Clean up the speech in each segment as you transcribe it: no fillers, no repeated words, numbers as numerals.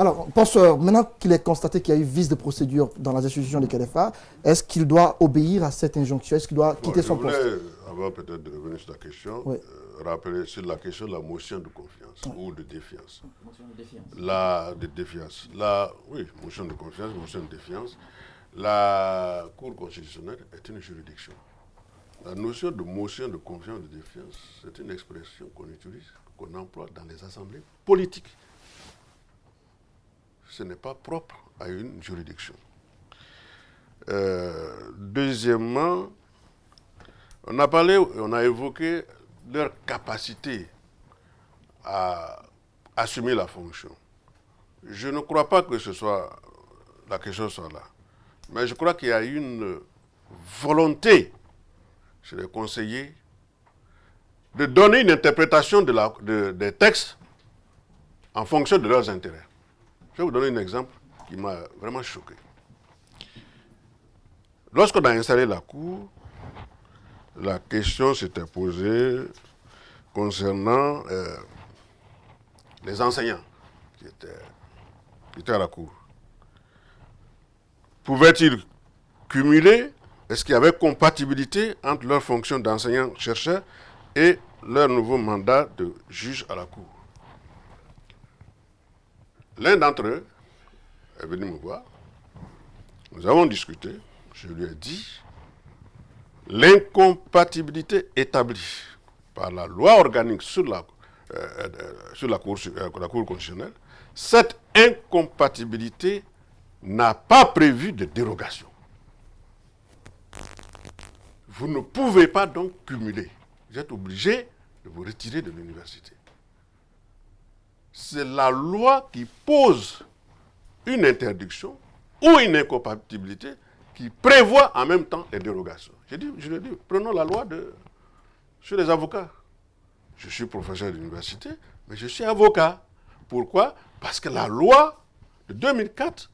Alors, penseur, maintenant qu'il est constaté qu'il y a eu vice de procédure dans la destitution de KLFA, est-ce qu'il doit obéir à cette injonction? Est-ce qu'il doit quitter son poste? Avant peut-être de revenir sur la question, Oui. rappeler sur la question de la motion de confiance ou de défiance. Motion de défiance. De défiance. Oui, motion de confiance, motion de défiance. La Cour constitutionnelle est une juridiction. La notion de motion de confiance ou de défiance, c'est une expression qu'on utilise, qu'on emploie dans les assemblées politiques. Ce n'est pas propre à une juridiction. Deuxièmement, on a évoqué leur capacité à assumer la fonction. Je ne crois pas que la question soit là. Mais je crois qu'il y a une volonté chez les conseillers de donner une interprétation des textes en fonction de leurs intérêts. Je vais vous donner un exemple qui m'a vraiment choqué. Lorsqu'on a installé la Cour, la question s'était posée concernant les enseignants qui étaient à la Cour. Pouvaient-ils cumuler? Est-ce qu'il y avait compatibilité entre leur fonction d'enseignant-chercheur et leur nouveau mandat de juge à la Cour? L'un d'entre eux est venu me voir. Nous avons discuté. Je lui ai dit l'incompatibilité établie par la loi organique sur la Cour constitutionnelle, cette incompatibilité n'a pas prévu de dérogation. Vous ne pouvez pas donc cumuler. Vous êtes obligé de vous retirer de l'université. C'est la loi qui pose une interdiction ou une incompatibilité qui prévoit en même temps les dérogations. Je le dis, prenons la loi sur les avocats. Je suis professeur d'université, mais je suis avocat. Pourquoi? Parce que la loi de 2004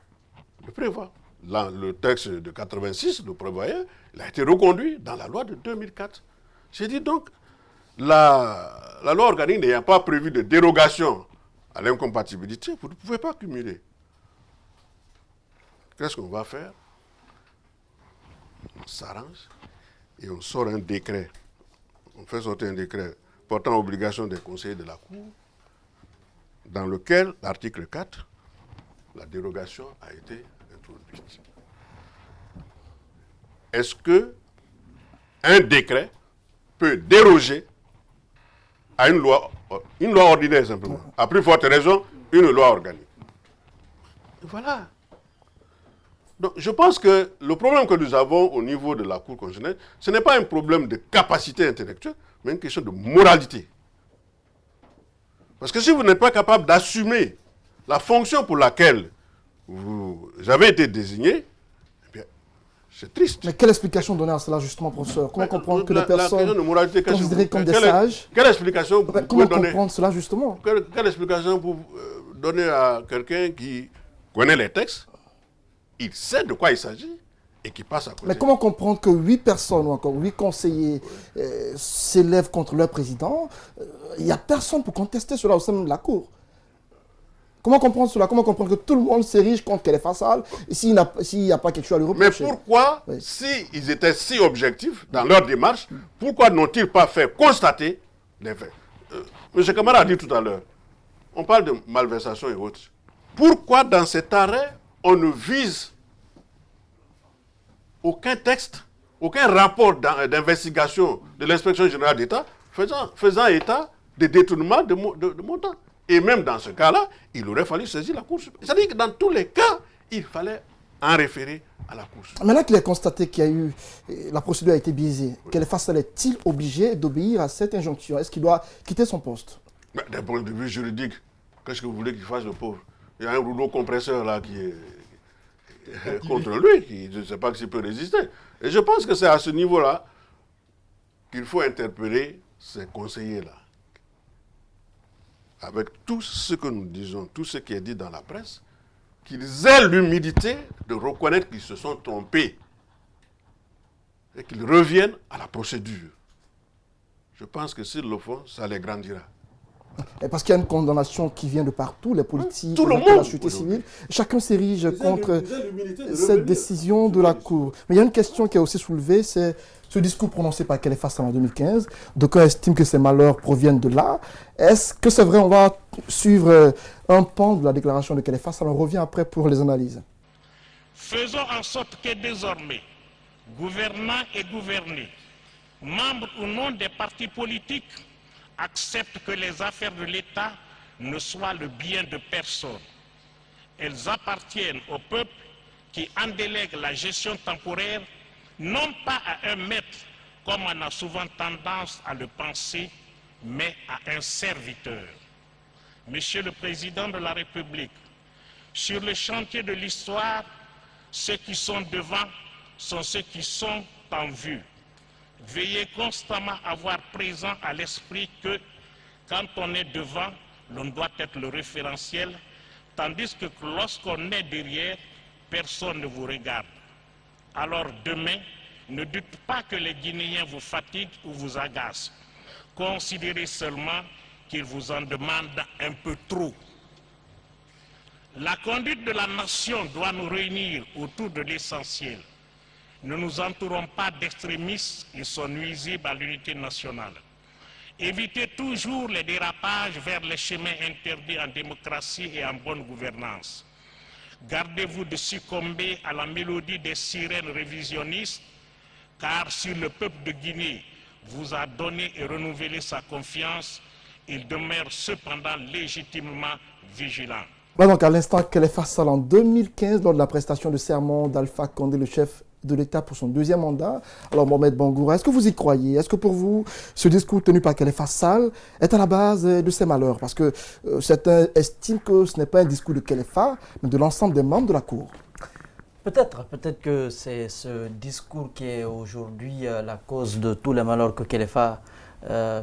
le prévoit. Le texte de 86 le prévoyait, il a été reconduit dans la loi de 2004. J'ai dit donc, la loi organique n'ayant pas prévu de dérogation à l'incompatibilité, vous ne pouvez pas cumuler. Qu'est-ce qu'on va faire? On s'arrange et on sort un décret. On fait sortir un décret portant obligation des conseillers de la Cour, dans lequel, l'article 4, la dérogation a été introduite. Est-ce qu'un décret peut déroger à une loi ordinaire simplement? À plus forte raison, une loi organique. Voilà. Donc, je pense que le problème que nous avons au niveau de la Cour constitutionnelle, ce n'est pas un problème de capacité intellectuelle, mais une question de moralité. Parce que si vous n'êtes pas capable d'assumer la fonction pour laquelle vous avez été désigné, eh bien, c'est triste. Mais quelle explication donner à cela, justement, professeur? Comment comprendre que les personnes considérées comme des sages... Quelle explication vous Comment pouvez donner? comprendre cela, justement? Quelle explication vous donner à quelqu'un qui connaît les textes, il sait de quoi il s'agit et qui passe à côté? Mais comment comprendre que 8 personnes ou encore 8 conseillers s'élèvent contre leur président? Il n'y a personne pour contester cela au sein de la Cour. Comment comprendre cela? Comment comprendre que tout le monde s'érige contre KLFA Sall s'il n'y a pas quelque chose à lui reprocher? Mais pourquoi, s'ils étaient si objectifs dans leur démarche, pourquoi n'ont-ils pas fait constater les faits? M. Kamara a dit tout à l'heure, on parle de malversation et autres. Pourquoi dans cet arrêt, on ne vise aucun texte, aucun rapport d'investigation de l'inspection générale d'État faisant état de détournement de montants? Et même dans ce cas-là, il aurait fallu saisir la Cour suprême. C'est-à-dire que dans tous les cas, il fallait en référer à la Cour suprême. Maintenant qu'il est constaté qu'il y a eu, la procédure a été biaisée, KLFA Sall est-il obligé d'obéir à cette injonction? Est-ce qu'il doit quitter son poste? D'un point de vue juridique, qu'est-ce que vous voulez qu'il fasse, le pauvre? Il y a un rouleau compresseur là qui est contre lui, je ne sais pas s'il peut résister. Et je pense que c'est à ce niveau-là qu'il faut interpeller ces conseillers-là. Avec tout ce que nous disons, tout ce qui est dit dans la presse, qu'ils aient l'humilité de reconnaître qu'ils se sont trompés et qu'ils reviennent à la procédure. Je pense que s'ils le font, ça les grandira. Et parce qu'il y a une condamnation qui vient de partout, les politiques, Tout le la monde, société aujourd'hui. civile, chacun s'érige contre l'humilité de cette revenir. décision de la Cour. Mais il y a une question qui est aussi soulevée, c'est ce discours prononcé par Khalifa Sall en 2015. D'aucuns estiment que ces malheurs proviennent de là. Est-ce que c'est vrai? On va suivre un pan de la déclaration de Khalifa Sall. On revient après pour les analyses. Faisons en sorte que désormais, gouvernants et gouvernés, membres ou non des partis politiques, acceptent que les affaires de l'État ne soient le bien de personne. Elles appartiennent au peuple qui en délègue la gestion temporaire, non pas à un maître, comme on a souvent tendance à le penser, mais à un serviteur. Monsieur le Président de la République, sur le chantier de l'histoire, ceux qui sont devant sont ceux qui sont en vue. Veillez constamment à avoir présent à l'esprit que quand on est devant, l'on doit être le référentiel, tandis que lorsqu'on est derrière, personne ne vous regarde. Alors demain, ne dites pas que les Guinéens vous fatiguent ou vous agacent. Considérez seulement qu'ils vous en demandent un peu trop. La conduite de la nation doit nous réunir autour de l'essentiel. Ne nous entourons pas d'extrémistes qui sont nuisibles à l'unité nationale. Évitez toujours les dérapages vers les chemins interdits en démocratie et en bonne gouvernance. Gardez-vous de succomber à la mélodie des sirènes révisionnistes, car si le peuple de Guinée vous a donné et renouvelé sa confiance, il demeure cependant légitimement vigilant. Donc à l'instant Khalifa Sall en 2015, lors de la prestation de serment d'Alpha Condé, le chef de l'État pour son deuxième mandat. Alors Mohamed Bangoura, est-ce que vous y croyez? Est-ce que pour vous, ce discours tenu par Khalifa Sall est à la base de ces malheurs? Parce que certains estiment que ce n'est pas un discours de Khalifa, mais de l'ensemble des membres de la Cour. Peut-être que c'est ce discours qui est aujourd'hui la cause de tous les malheurs que Khalifa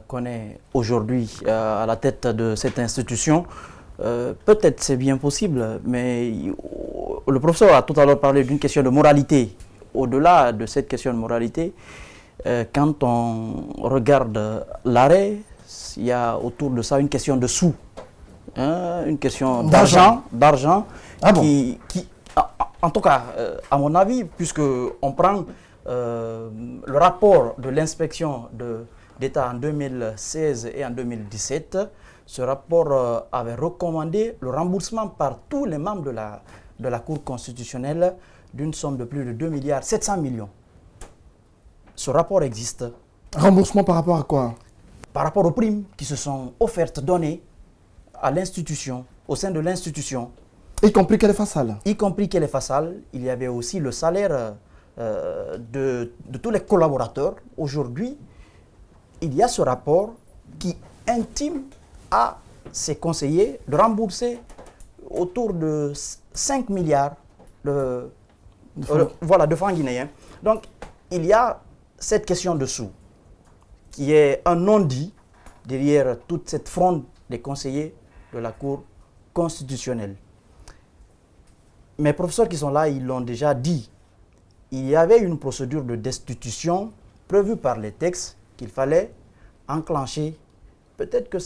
connaît aujourd'hui à la tête de cette institution. Peut-être c'est bien possible, mais le professeur a tout à l'heure parlé d'une question de moralité. Au-delà de cette question de moralité, quand on regarde l'arrêt, il y a autour de ça une question de sous, hein, une question d'argent, qui, en tout cas, à mon avis, puisque on prend le rapport de l'inspection d'État en 2016 et en 2017, ce rapport avait recommandé le remboursement par tous les membres de la Cour constitutionnelle d'une somme de plus de 2 milliards 700 millions. Ce rapport existe. Remboursement par rapport à quoi? Par rapport aux primes qui se sont offertes, données à l'institution, au sein de l'institution. Y compris Khalifa Sall. Y compris Khalifa Sall. Il y avait aussi le salaire de tous les collaborateurs. Aujourd'hui, il y a ce rapport qui intime à ses conseillers de rembourser autour de 5 milliards de francs guinéens. Donc, il y a cette question de sous, qui est un non-dit derrière toute cette fronde des conseillers de la Cour constitutionnelle. Mes professeurs qui sont là, ils l'ont déjà dit. Il y avait une procédure de destitution prévue par les textes qu'il fallait enclencher. Peut-être que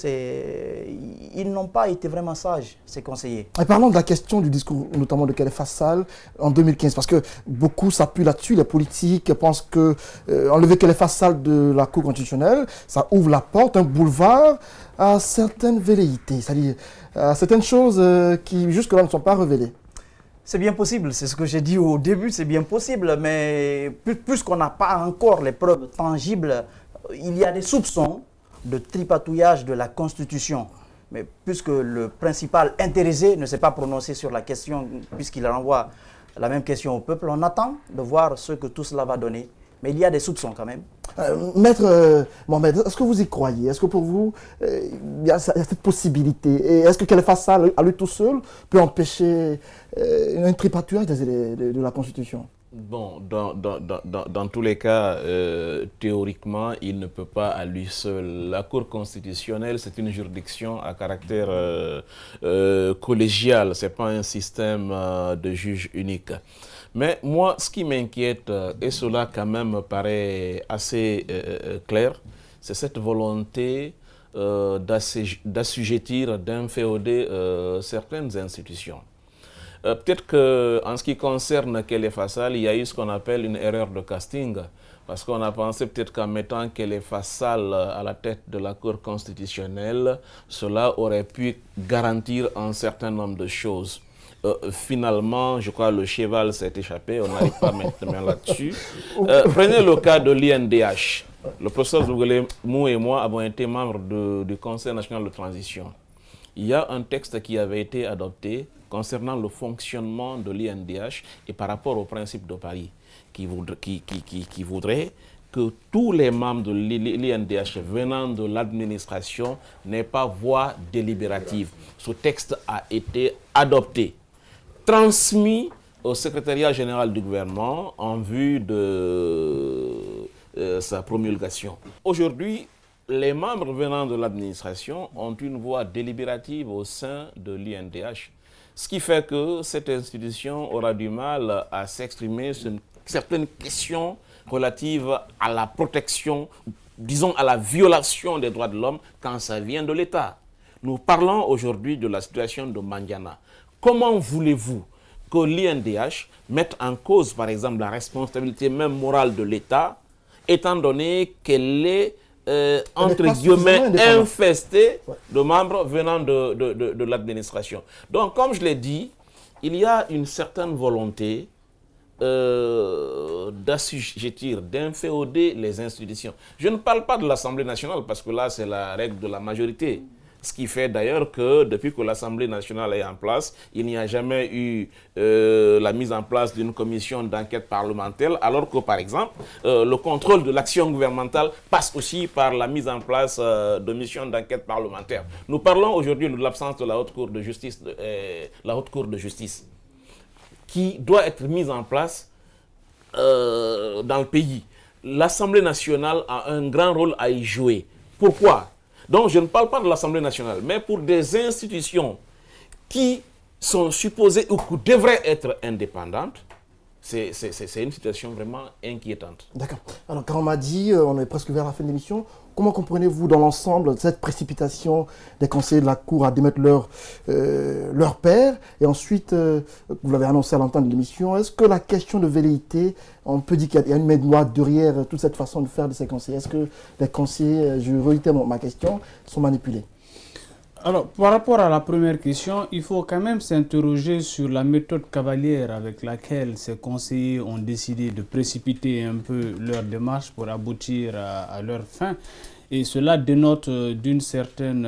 ils n'ont pas été vraiment sages, ces conseillers. Et parlons de la question du discours, notamment de Khalifa Sall en 2015, parce que beaucoup s'appuient là-dessus. Les politiques pensent que enlever Khalifa Sall de la Cour constitutionnelle, ça ouvre la porte, un boulevard à certaines velléités, c'est-à-dire à certaines choses qui jusque-là ne sont pas révélées. C'est bien possible, c'est ce que j'ai dit au début, c'est bien possible, mais puisqu'on n'a pas encore les preuves tangibles, il y a des soupçons de tripatouillage de la Constitution. Mais puisque le principal intéressé ne s'est pas prononcé sur la question, puisqu'il renvoie la même question au peuple, on attend de voir ce que tout cela va donner. Mais il y a des soupçons quand même. Maître Mohamed, est-ce que vous y croyez? Est-ce que pour vous, il y a cette possibilité? Et est-ce que Khalifa Sall, à lui tout seul, peut empêcher un tripatouillage de la Constitution? Bon, dans tous les cas, théoriquement, il ne peut pas à lui seul. La Cour constitutionnelle, c'est une juridiction à caractère collégial, ce n'est pas un système de juge unique. Mais moi, ce qui m'inquiète, et cela quand même me paraît assez clair, c'est cette volonté d'assujettir, d'inféoder certaines institutions. Peut-être qu'en ce qui concerne Kélé Fassal, il y a eu ce qu'on appelle une erreur de casting, parce qu'on a pensé peut-être qu'en mettant Kélé Fassal à la tête de la Cour constitutionnelle, cela aurait pu garantir un certain nombre de choses. Finalement, je crois que le cheval s'est échappé, on n'arrive pas à mettre main là-dessus. Prenez le cas de l'INDH. Le professeur Zouguelemou et moi avons été membres du Conseil national de transition. Il y a un texte qui avait été adopté concernant le fonctionnement de l'INDH et par rapport au principe de Paris, qui voudrait que tous les membres de l'INDH venant de l'administration n'aient pas voix délibérative. Ce texte a été adopté, transmis au secrétariat général du gouvernement en vue de sa promulgation. Aujourd'hui, les membres venant de l'administration ont une voix délibérative au sein de l'INDH. Ce qui fait que cette institution aura du mal à s'exprimer sur certaines questions relatives à la protection, disons à la violation des droits de l'homme quand ça vient de l'État. Nous parlons aujourd'hui de la situation de Mandiana. Comment voulez-vous que l'INDH mette en cause, par exemple, la responsabilité même morale de l'État, étant donné qu'elle est entre guillemets, infesté de membres venant de l'administration. Donc, comme je l'ai dit, il y a une certaine volonté d'assujettir, d'inféoder les institutions. Je ne parle pas de l'Assemblée nationale parce que là, c'est la règle de la majorité. Ce qui fait d'ailleurs que depuis que l'Assemblée nationale est en place, il n'y a jamais eu la mise en place d'une commission d'enquête parlementaire, alors que par exemple, le contrôle de l'action gouvernementale passe aussi par la mise en place de missions d'enquête parlementaire. Nous parlons aujourd'hui de l'absence de la Haute Cour de justice, qui doit être mise en place dans le pays. L'Assemblée nationale a un grand rôle à y jouer. Pourquoi ? Donc, je ne parle pas de l'Assemblée nationale, mais pour des institutions qui sont supposées ou qui devraient être indépendantes, c'est une situation vraiment inquiétante. D'accord. Alors, quand on m'a dit, on est presque vers la fin de l'émission, comment comprenez-vous dans l'ensemble cette précipitation des conseillers de la Cour à démettre leur père? Et ensuite, vous l'avez annoncé à l'entente de l'émission, est-ce que la question de velléité, on peut dire qu'il y a une main droite derrière toute cette façon de faire de ces conseillers? Est-ce que les conseillers, je réitère ma question, sont manipulés? Alors, par rapport à la première question, il faut quand même s'interroger sur la méthode cavalière avec laquelle ces conseillers ont décidé de précipiter un peu leur démarche pour aboutir à leur fin. Et cela dénote d'une certaine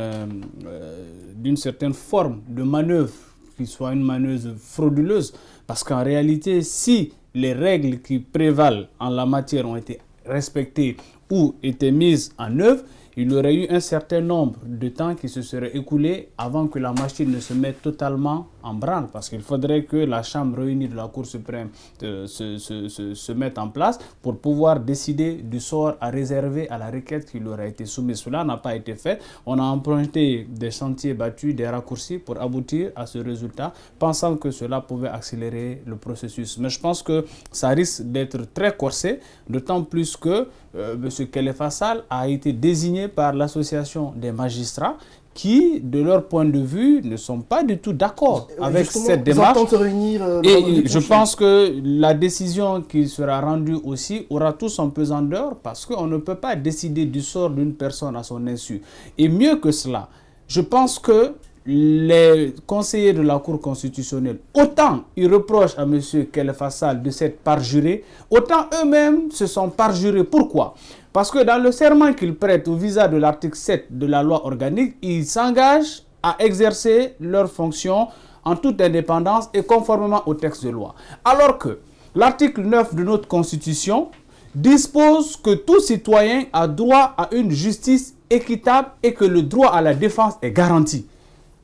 forme de manœuvre, qui soit une manœuvre frauduleuse. Parce qu'en réalité, si les règles qui prévalent en la matière ont été respectées ou étaient mises en œuvre, il y aurait eu un certain nombre de temps qui se serait écoulé avant que la machine ne se mette totalement en branle. Parce qu'il faudrait que la Chambre réunie de la Cour suprême se mette en place pour pouvoir décider du sort à réserver à la requête qui leur a été soumise. Cela n'a pas été fait. On a emprunté des sentiers battus, des raccourcis pour aboutir à ce résultat, pensant que cela pouvait accélérer le processus. Mais je pense que ça risque d'être très corsé, d'autant plus que M. Kélé Fassal a été désigné par l'association des magistrats qui, de leur point de vue, ne sont pas du tout d'accord avec cette démarche. Se réunir, et je pense que la décision qui sera rendue aussi aura tout son pesant d'or parce qu'on ne peut pas décider du sort d'une personne à son insu. Et mieux que cela, je pense que les conseillers de la Cour constitutionnelle, autant ils reprochent à M. Kélé Fassal de s'être parjuré, autant eux-mêmes se sont parjurés. Pourquoi ? Parce que dans le serment qu'ils prêtent au visa de l'article 7 de la loi organique, ils s'engagent à exercer leurs fonctions en toute indépendance et conformément au texte de loi. Alors que l'article 9 de notre Constitution dispose que tout citoyen a droit à une justice équitable et que le droit à la défense est garanti.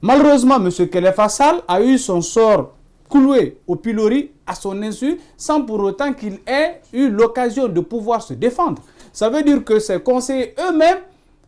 Malheureusement, M. Kélé Fassal a eu son sort cloué au pilori à son insu sans pour autant qu'il ait eu l'occasion de pouvoir se défendre. Ça veut dire que ces conseillers eux-mêmes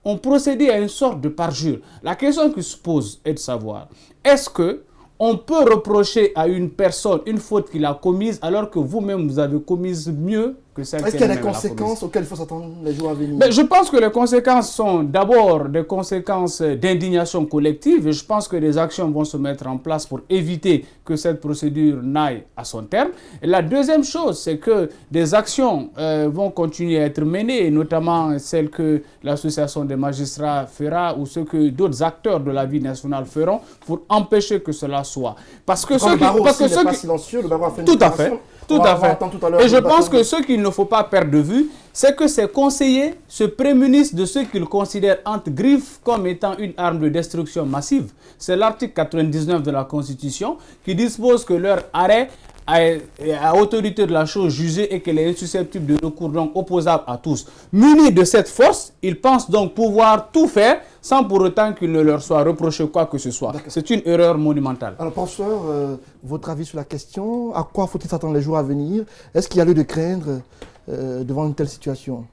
ont procédé à une sorte de parjure. La question qui se pose est de savoir, est-ce qu'on peut reprocher à une personne une faute qu'il a commise alors que vous-même vous avez commise mieux que celle Est-ce qu'il y a qu'elle-même des elle a commises. conséquences auxquelles il faut s'attendre les jours à venir? Mais je pense que les conséquences sont d'abord des conséquences d'indignation collective et je pense que des actions vont se mettre en place pour éviter que cette procédure n'aille à son terme. Et la deuxième chose, c'est que des actions vont continuer à être menées, et notamment celles que l'association des magistrats fera ou ce que d'autres acteurs de la vie nationale feront pour empêcher que cela soit. Parce que ceux qui... Parce que ceux qui... silencieux, le barreau a fait une Tout à déclaration. fait. Tout à fait. Et je pense que ce qu'il ne faut pas perdre de vue, c'est que ces conseillers se prémunissent de ce qu'ils considèrent entre griffes comme étant une arme de destruction massive. C'est l'article 99 de la Constitution qui dispose que leur arrêt à autorité de la chose jugée et qu'elle est insusceptible de recours, donc opposable à tous. Munis de cette force, ils pensent donc pouvoir tout faire sans pour autant qu'il ne leur soit reproché quoi que ce soit. C'est une erreur monumentale. Alors, professeur, votre avis sur la question, à quoi faut-il s'attendre les jours à venir? Est-ce qu'il y a lieu de craindre devant une telle situation?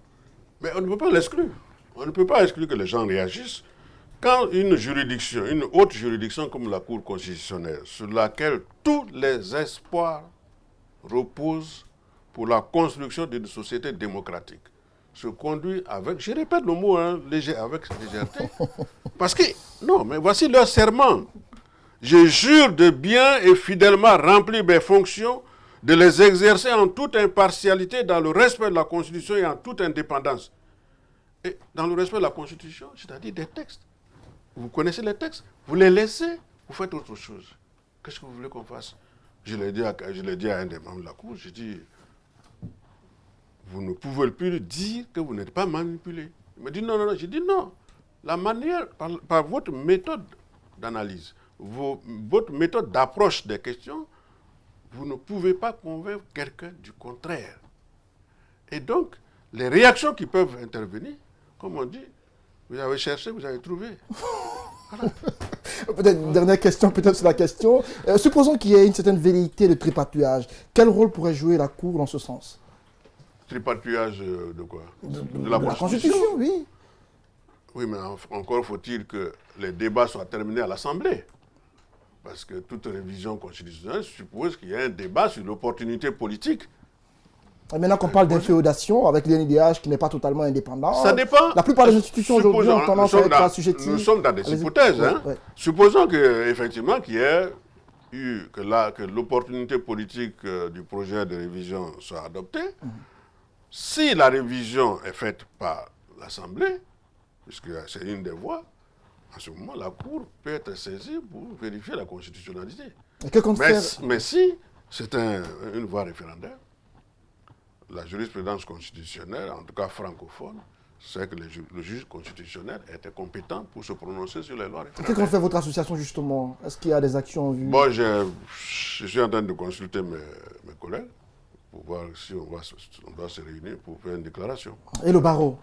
Mais on ne peut pas l'exclure. On ne peut pas exclure que les gens réagissent. Quand une juridiction, une haute juridiction comme la Cour constitutionnelle, sur laquelle tous les espoirs reposent pour la construction d'une société démocratique, se conduit avec, je répète le mot, léger, avec légèreté, parce que, non, mais voici leur serment. Je jure de bien et fidèlement remplir mes fonctions, de les exercer en toute impartialité, dans le respect de la Constitution et en toute indépendance. Et dans le respect de la Constitution, c'est-à-dire des textes. Vous connaissez les textes, vous les laissez, vous faites autre chose. Qu'est-ce que vous voulez qu'on fasse? Je l'ai dit à un des membres de la Cour, j'ai dit, vous ne pouvez plus dire que vous n'êtes pas manipulé. Il m'a dit non, non, non. J'ai dit non. La manière, par votre méthode d'analyse, votre méthode d'approche des questions, vous ne pouvez pas convaincre quelqu'un du contraire. Et donc, les réactions qui peuvent intervenir, comme on dit, vous avez cherché, vous avez trouvé. Voilà. Peut-être une dernière question, peut-être sur la question. Supposons qu'il y ait une certaine velléité de tripatouillage. Quel rôle pourrait jouer la Cour dans ce sens? Tripatouillage de quoi? De la Constitution, oui. Oui, mais encore faut-il que les débats soient terminés à l'Assemblée. Parce que toute révision constitutionnelle suppose qu'il y ait un débat sur l'opportunité politique. Et maintenant qu'on parle d'inféodation avec l'NIDH qui n'est pas totalement indépendant, ça dépend. La plupart des institutions aujourd'hui ont tendance à être assujetties. Nous sommes dans des hypothèses. Ouais. Supposons qu'effectivement qu'il y ait eu que l'opportunité politique du projet de révision soit adoptée. Si la révision est faite par l'Assemblée, puisque c'est une des voies, à ce moment, la Cour peut être saisie pour vérifier la constitutionnalité. Mais si c'est une voie référendaire, la jurisprudence constitutionnelle, en tout cas francophone, c'est que le juge constitutionnel était compétent pour se prononcer sur les lois référendaires. Qu'est-ce qu'on fait votre association justement? Est-ce qu'il y a des actions en vue? Bon, je suis en train de consulter mes collègues pour voir si on doit se réunir pour faire une déclaration. Et le barreau?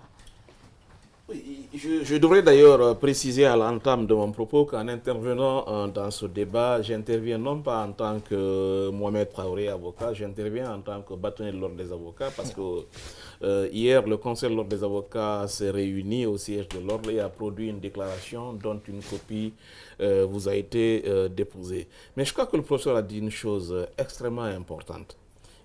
Je devrais d'ailleurs préciser à l'entame de mon propos qu'en intervenant dans ce débat, j'interviens non pas en tant que Mohamed Traoré, avocat, j'interviens en tant que bâtonnier de l'ordre des avocats parce que hier, le Conseil de l'ordre des avocats s'est réuni au siège de l'ordre et a produit une déclaration dont une copie vous a été déposée. Mais je crois que le professeur a dit une chose extrêmement importante.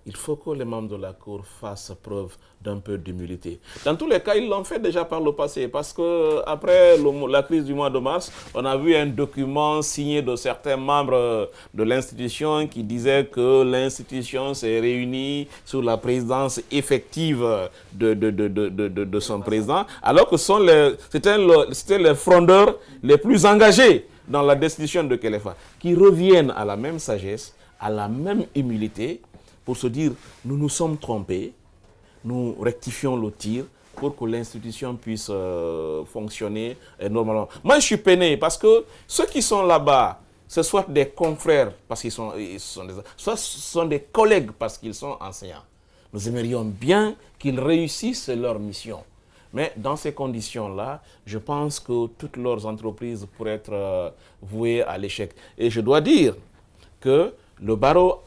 Il faut que les membres de la Cour fassent preuve d'un peu d'humilité. Dans tous les cas, ils l'ont fait déjà par le passé, parce qu'après la crise du mois de mars, on a vu un document signé de certains membres de l'institution qui disait que l'institution s'est réunie sous la présidence effective de son président, alors que c'était les frondeurs les plus engagés dans la destitution de Kelefa, qui reviennent à la même sagesse, à la même humilité, pour se dire, nous nous sommes trompés, nous rectifions le tir pour que l'institution puisse fonctionner normalement. Moi, je suis peiné parce que ceux qui sont là-bas, ce soit des confrères parce qu'ils sont soit ce sont des collègues parce qu'ils sont enseignants. Nous aimerions bien qu'ils réussissent leur mission. Mais dans ces conditions-là, je pense que toutes leurs entreprises pourraient être vouées à l'échec. Et je dois dire que le barreau,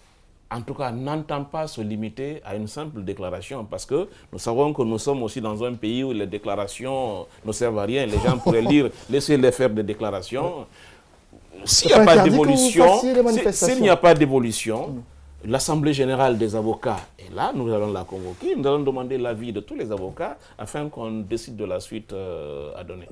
en tout cas, n'entend pas se limiter à une simple déclaration, parce que nous savons que nous sommes aussi dans un pays où les déclarations ne servent à rien. Les gens pourraient dire, laissez-les faire des déclarations. S'il n'y a pas d'évolution, l'Assemblée générale des avocats Et là, nous allons la convoquer, nous allons demander l'avis de tous les avocats afin qu'on décide de la suite à donner.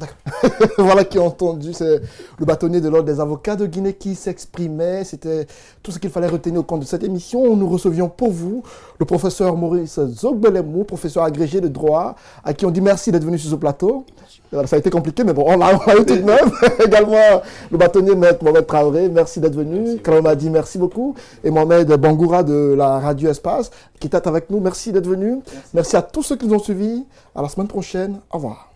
Voilà qui a entendu, c'est le bâtonnier de l'ordre des avocats de Guinée qui s'exprimait. C'était tout ce qu'il fallait retenir au cours de cette émission. Nous recevions pour vous le professeur Maurice Zogbelemou, professeur agrégé de droit, à qui on dit merci d'être venu sur ce plateau. Ça a été compliqué, mais bon, on l'a eu tout de même. Également, le bâtonnier Maître Mohamed Traoré, merci d'être venu. Kaloma dit merci beaucoup. Et Mohamed Bangoura de la Radio Espace, qui était avec nous, merci d'être venu. Merci à tous ceux qui nous ont suivis. À la semaine prochaine. Au revoir.